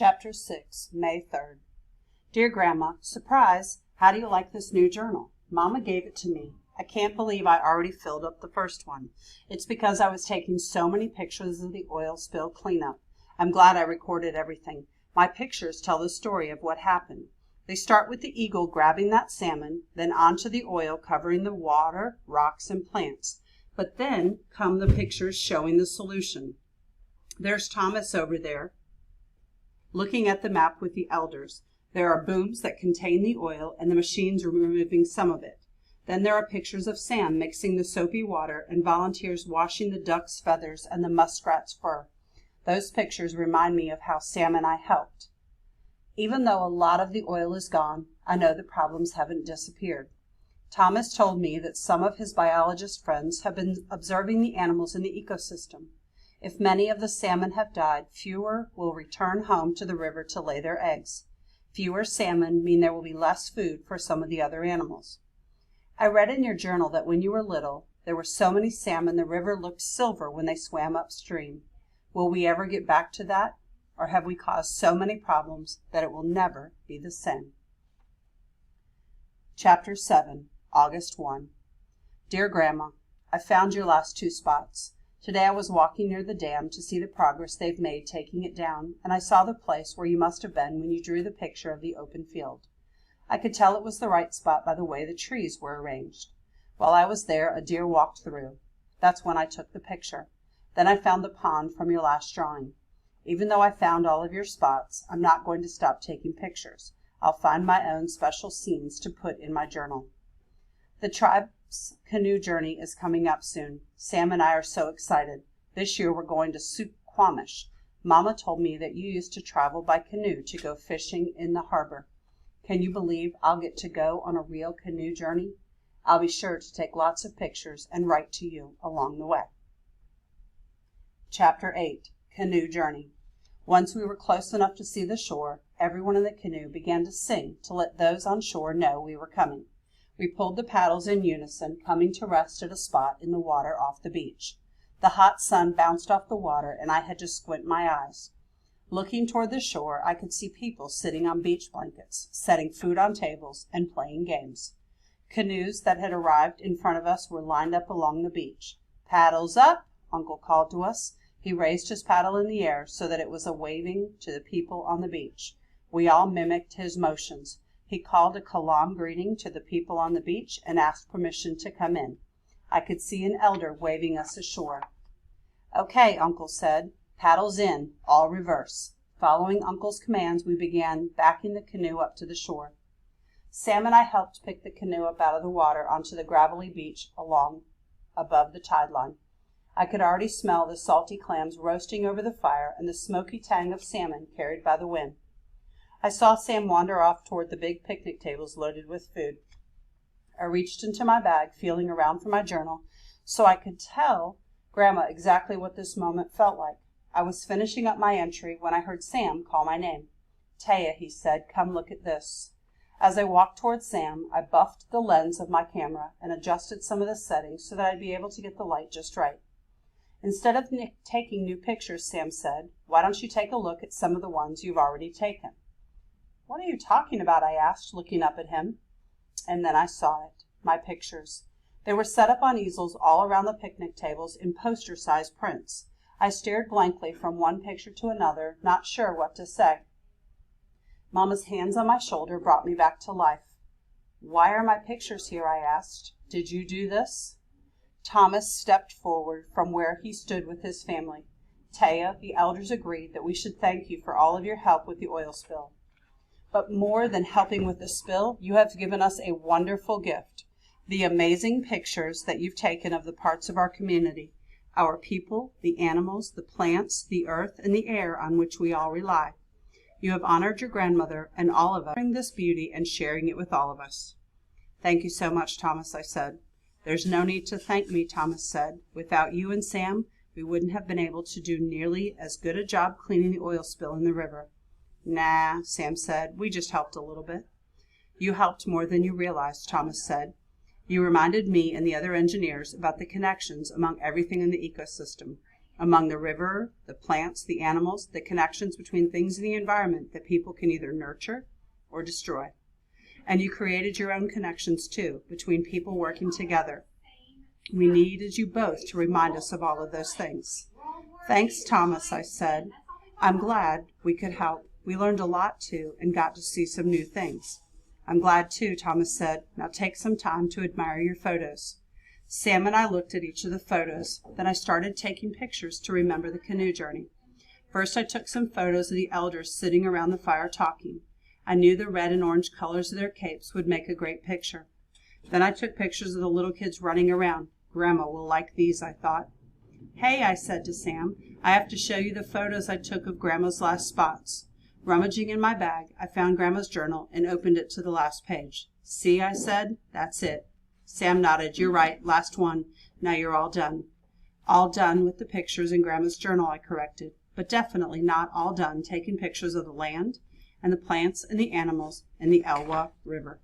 Chapter 6, May 3rd. Dear Grandma, surprise! How do you like this new journal? Mama gave it to me. I can't believe I already filled up the first one. It's because I was taking so many pictures of the oil spill cleanup. I'm glad I recorded everything. My pictures tell the story of what happened. They start with the eagle grabbing that salmon, then onto the oil covering the water, rocks, and plants. But then come the pictures showing the solution. There's Thomas over there, looking at the map with the elders. There are booms that contain the oil, and the machines are removing some of it. Then there are pictures of Sam mixing the soapy water and volunteers washing the duck's feathers and the muskrat's fur. Those pictures remind me of how Sam and I helped. Even though a lot of the oil is gone, I know the problems haven't disappeared. Thomas told me that some of his biologist friends have been observing the animals in the ecosystem. If many of the salmon have died, fewer will return home to the river to lay their eggs. Fewer salmon mean there will be less food for some of the other animals. I read in your journal that when you were little, there were so many salmon the river looked silver when they swam upstream. Will we ever get back to that? Or have we caused so many problems that it will never be the same? Chapter 7, August 1. Dear Grandma, I found your last 2 spots. Today I was walking near the dam to see the progress they've made taking it down, and I saw the place where you must have been when you drew the picture of the open field. I could tell it was the right spot by the way the trees were arranged. While I was there, a deer walked through. That's when I took the picture. Then I found the pond from your last drawing. Even though I found all of your spots, I'm not going to stop taking pictures. I'll find my own special scenes to put in my journal. The tribe's canoe journey is coming up soon. Sam and I are so excited. This year we're going to Suquamish. Mama told me that you used to travel by canoe to go fishing in the harbor. Can you believe I'll get to go on a real canoe journey? I'll be sure to take lots of pictures and write to you along the way. Chapter 8, Canoe Journey. Once we were close enough to see the shore, everyone in the canoe began to sing to let those on shore know we were coming. We pulled the paddles in unison, coming to rest at a spot in the water off the beach. The hot sun bounced off the water, and I had to squint my eyes. Looking toward the shore, I could see people sitting on beach blankets, setting food on tables, and playing games. Canoes that had arrived in front of us were lined up along the beach. "Paddles up!" Uncle called to us. He raised his paddle in the air so that it was a waving to the people on the beach. We all mimicked his motions. He called a Kalam greeting to the people on the beach and asked permission to come in. I could see an elder waving us ashore. "Okay," Uncle said. "Paddles in, all reverse." Following Uncle's commands, we began backing the canoe up to the shore. Sam and I helped pick the canoe up out of the water onto the gravelly beach above the tide line. I could already smell the salty clams roasting over the fire and the smoky tang of salmon carried by the wind. I saw Sam wander off toward the big picnic tables loaded with food. I reached into my bag, feeling around for my journal, so I could tell Grandma exactly what this moment felt like. I was finishing up my entry when I heard Sam call my name. "Taya," he said, "come look at this." As I walked toward Sam, I buffed the lens of my camera and adjusted some of the settings so that I'd be able to get the light just right. "Instead of taking new pictures," Sam said, "why don't you take a look at some of the ones you've already taken?" "What are you talking about?" I asked, looking up at him. And then I saw it, my pictures. They were set up on easels all around the picnic tables in poster-sized prints. I stared blankly from one picture to another, not sure what to say. Mama's hands on my shoulder brought me back to life. "Why are my pictures here?" I asked. "Did you do this?" Thomas stepped forward from where he stood with his family. "Taya, the elders agreed that we should thank you for all of your help with the oil spill. But more than helping with the spill, you have given us a wonderful gift, the amazing pictures that you've taken of the parts of our community, our people, the animals, the plants, the earth, and the air on which we all rely. You have honored your grandmother and all of us, sharing this beauty and sharing it with all of us." "Thank you so much, Thomas," I said. "There's no need to thank me," Thomas said. "Without you and Sam, we wouldn't have been able to do nearly as good a job cleaning the oil spill in the river." "Nah," Sam said. "We just helped a little bit." "You helped more than you realized," Thomas said. "You reminded me and the other engineers about the connections among everything in the ecosystem. among the river, the plants, the animals, the connections between things in the environment that people can either nurture or destroy. And you created your own connections too, between people working together. We needed you both to remind us of all of those things. Thanks, Thomas, I said. I'm glad we could help. We learned a lot too and got to see some new things. I'm glad too, Thomas said. Now take some time to admire your photos. Sam and I looked at each of the photos. Then I started taking pictures to remember the canoe journey. First, I took some photos of the elders sitting around the fire talking. I knew the red and orange colors of their capes would make a great picture. Then I took pictures of the little kids running around. Grandma will like these, I thought. Hey, I said to Sam, I have to show you the photos I took of Grandma's last spots. Rummaging in my bag, I found Grandma's journal and opened it to the last page. See, I said, that's it. Sam nodded. You're right, last one. Now you're all done. All done with the pictures in Grandma's journal, I corrected, but definitely not all done taking pictures of the land and the plants and the animals and the Elwha River.